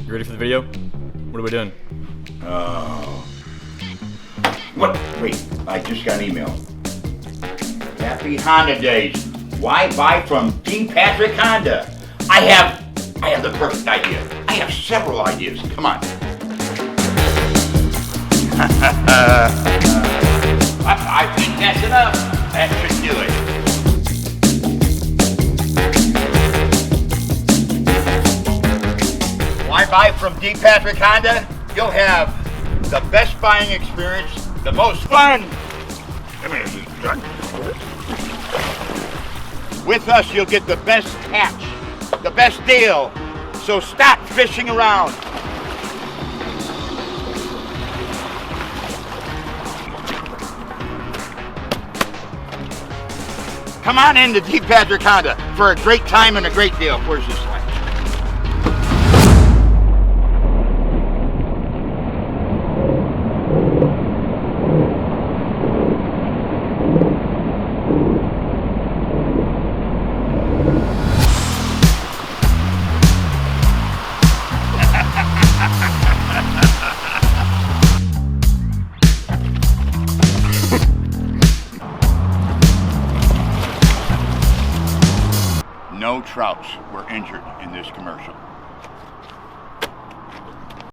You ready for the video? What are we doing? What? Wait, I just got an email. Happy Honda Days. Why buy from D. Patrick Honda? I have the perfect idea. I have several ideas. Come on. I think that's enough. That should do it. Why buy from D. Patrick Honda? You'll have the best buying experience, the most fun. Come here, son. With us, you'll get the best catch, the best deal. So stop fishing around. Come on in to D. Patrick Honda for a great time and a great deal. Where's this line? No trouts were injured in this commercial.